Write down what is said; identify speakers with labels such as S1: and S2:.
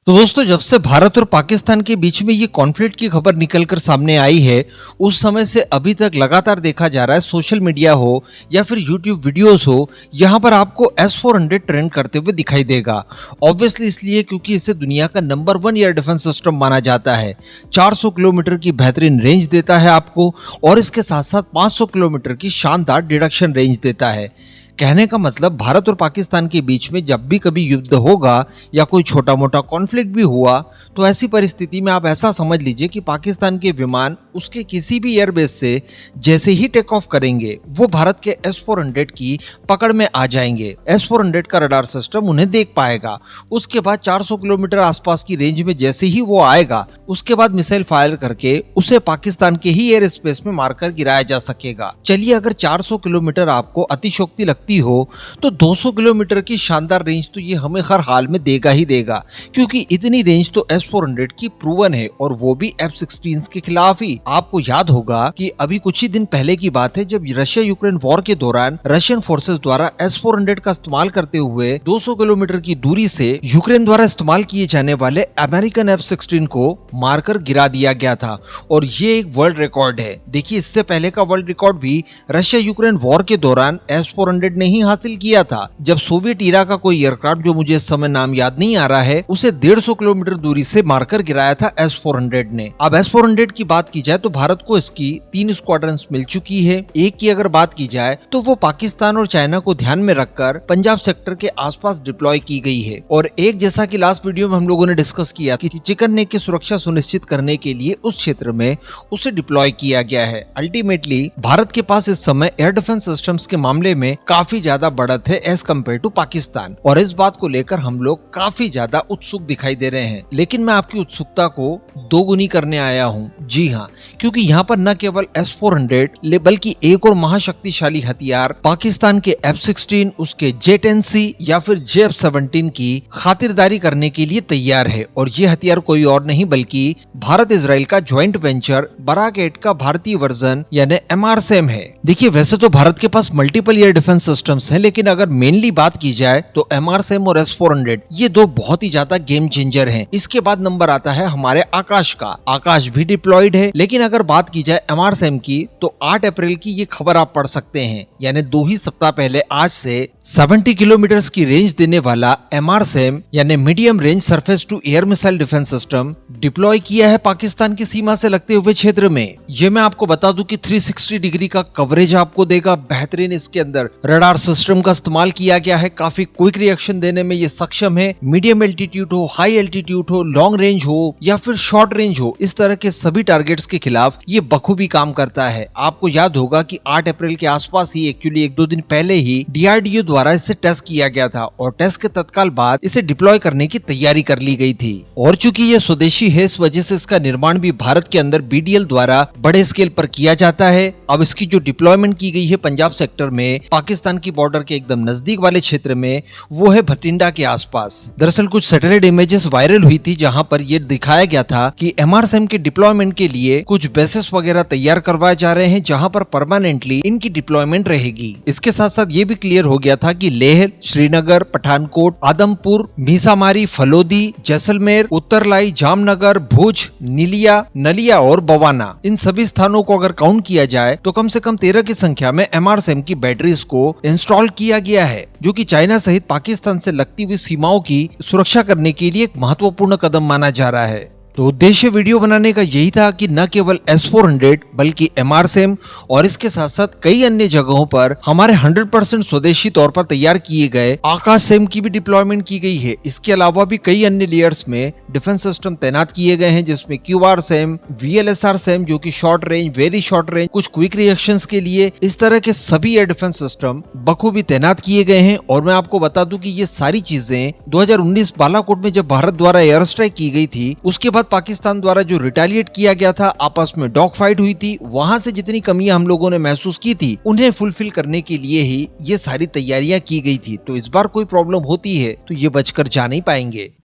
S1: तो दोस्तों, जब से भारत और पाकिस्तान के बीच में ये कॉन्फ्लिक्ट की खबर निकलकर सामने आई है, उस समय से अभी तक लगातार देखा जा रहा है, सोशल मीडिया हो या फिर यूट्यूब वीडियोस हो, यहाँ पर आपको S-400 ट्रेंड करते हुए दिखाई देगा। ऑब्वियसली इसलिए क्योंकि इसे दुनिया का नंबर 1 एयर डिफेंस सिस्टम माना जाता है। 400 किलोमीटर की बेहतरीन रेंज देता है आपको और इसके साथ साथ 500 किलोमीटर की शानदार डिडक्शन रेंज देता है। कहने का मतलब, भारत और पाकिस्तान के बीच में जब भी कभी युद्ध होगा या कोई छोटा मोटा कॉन्फ्लिक्ट भी हुआ, तो ऐसी परिस्थिति में आप ऐसा समझ लीजिए कि पाकिस्तान के विमान उसके किसी भी एयरबेस से जैसे ही टेक ऑफ करेंगे, वो भारत के S-400 की पकड़ में आ जाएंगे। S-400 का रडार सिस्टम उन्हें देख पाएगा। उसके बाद 400 किलोमीटर आसपास की रेंज में जैसे ही वो आएगा, उसके बाद मिसाइल फायर करके उसे पाकिस्तान के ही एयर स्पेस में मारकर गिराया जा सकेगा। चलिए, अगर 400 किलोमीटर आपको अतिशयोक्ति लगती हो, तो 200 किलोमीटर की शानदार रेंज तो ये हमें हर हाल में देगा ही देगा, क्योंकि इतनी रेंज तो S-400 की प्रूवन है, और वो भी F-16 के खिलाफ ही। आपको याद होगा कि अभी कुछ ही दिन पहले की बात है, जब रशिया यूक्रेन वॉर के दौरान रशियन फोर्सेस द्वारा S-400 का इस्तेमाल करते हुए 200 किलोमीटर की दूरी से यूक्रेन द्वारा इस्तेमाल किए जाने वाले अमेरिकन F-16 को मारकर गिरा दिया गया था, और ये एक वर्ल्ड रिकॉर्ड है। देखिए, इससे पहले का वर्ल्ड रिकॉर्ड भी रशिया यूक्रेन वॉर के दौरान S-400 ने ही हासिल किया था, जब सोवियत इरा का कोई एयरक्राफ्ट, जो मुझे इस समय नाम याद नहीं आ रहा है, उसे 150 किलोमीटर दूरी से मारकर गिराया था S-400 ने। अब S-400 की बात की जाए तो भारत को इसकी 3 स्क्वाड्रन्स मिल चुकी है। एक की अगर बात की जाए तो वो पाकिस्तान और चाइना को ध्यान में रखकर पंजाब सेक्टर के आसपास डिप्लॉय की गई है, और एक, जैसा कि लास्ट वीडियो में हम लोगों ने डिस्कस किया कि चिकन नेक की सुरक्षा सुनिश्चित करने के लिए उस क्षेत्र में उसे डिप्लॉय किया गया है। अल्टीमेटली भारत के पास इस समय एयर डिफेंस सिस्टम्स के मामले में काफी ज्यादा बढ़त है एज कम्पेयर टू पाकिस्तान, और इस बात को लेकर हम लोग काफी ज्यादा उत्सुक दिखाई दे रहे हैं। लेकिन मैं आपकी उत्सुकता को दोगुनी करने आया हूँ। जी हाँ, क्योंकि यहाँ पर न केवल S-400 बल्कि एक और महाशक्तिशाली हथियार पाकिस्तान के F-16, उसके J-10C या फिर JF-17 की खातिरदारी करने के लिए तैयार है। और ये हथियार कोई और नहीं बल्कि भारत इजराइल का ज्वाइंट वेंचर बराक 8 का भारतीय वर्जन यानी MRSAM है। देखिए, वैसे तो भारत के पास मल्टीपल एयर डिफेंस सिस्टम्स हैं, लेकिन अगर मेनली बात की जाए तो MRSAM और S-400 ये दो बहुत ही ज्यादा गेम चेंजर हैं। इसके बाद नंबर आता है हमारे आकाश का। आकाश भी डिप्लॉयड है, लेकिन अगर बात की जाए MRSAM की, तो 8 अप्रैल की ये खबर आप पढ़ सकते हैं, यानी 2 ही सप्ताह पहले आज से 70 किलोमीटर की रेंज देने वाला MRSAM यानी medium range surface to air missile defence system deploy किया है पाकिस्तान की सीमा से लगते हुए क्षेत्र में। ये मैं आपको बता दूं कि 360 डिग्री का कवरेज आपको देगा। बेहतरीन इसके अंदर रडार सिस्टम का इस्तेमाल किया गया है, काफी क्विक रिएक्शन देने में ये सक्षम है। मीडियम एल्टीट्यूड हो, हाई एल्टीट्यूड हो, लॉन्ग रेंज हो या फिर शॉर्ट रेंज हो, इस तरह के सभी टारगेट्स के खिलाफ ये बखूबी काम करता है। आपको याद होगा कि 8 अप्रैल के आसपास ही, एक्चुअली 1-2 दिन पहले ही, DRDO द्वारा इसे टेस्ट किया गया था, और टेस्ट के तत्काल बाद इसे डिप्लॉय करने की तैयारी कर ली गई थी। और चूंकि ये स्वदेशी है, इस वजह से इसका निर्माण भी भारत के अंदर BDL द्वारा बड़े स्केल पर किया जाता है। अब इसकी जो डिप्लॉयमेंट की गई है पंजाब सेक्टर में, पाकिस्तान की बॉर्डर के एकदम नजदीक वाले क्षेत्र में, वो है भटिंडा के आसपास। दरअसल कुछ सैटेलाइट इमेजेस वायरल हुई थी, जहां पर ये दिखाया गया था कि MRSAM के डिप्लॉयमेंट के लिए कुछ बेसेस वगैरह तैयार करवाए जा रहे हैं, जहां पर परमानेंटली इनकी डिप्लॉयमेंट रहेगी। इसके साथ साथ ये भी क्लियर हो गया था कि लेह, श्रीनगर, पठानकोट, आदमपुर, मीसामारी, फलोदी, जैसलमेर, उत्तरलाई, जामनगर, भुज, नीलिया, नलिया और बवाना, इन सभी स्थानों को अगर काउंट किया जाए तो कम से कम 13 की संख्या में MRSAM की बैटरीज को इंस्टॉल किया गया है, जो कि चाइना सहित पाकिस्तान से लगती हुई सीमाओं की सुरक्षा करने के लिए एक महत्वपूर्ण कदम माना जा रहा है। तो उद्देश्य वीडियो बनाने का यही था कि न केवल S-400 बल्कि MRSAM और इसके साथ साथ कई अन्य जगहों पर हमारे 100% स्वदेशी तौर पर तैयार किए गए आकाश SAM की भी डिप्लॉयमेंट की गई है। इसके अलावा भी कई अन्य लेयर्स में डिफेंस सिस्टम तैनात किए गए हैं, जिसमें QR-SAM, VLSR-SAM जो कि short range, very short range, कुछ क्विक रिएक्शंस के लिए, इस तरह के सभी एयर डिफेंस सिस्टम बखूबी तैनात किए गए हैं। और मैं आपको बता दूं कि ये सारी चीजें 2019 बालाकोट में जब भारत द्वारा एयर स्ट्राइक की गई थी, उसके बाद पाकिस्तान द्वारा जो रिटेलिएट किया गया था, आपस में डॉग फाइट हुई थी, वहां से जितनी कमियां हम लोगों ने महसूस की थी, उन्हें फुलफिल करने के लिए ही ये सारी तैयारियां की गई थी। तो इस बार कोई प्रॉब्लम होती है तो ये बचकर जा नहीं पाएंगे।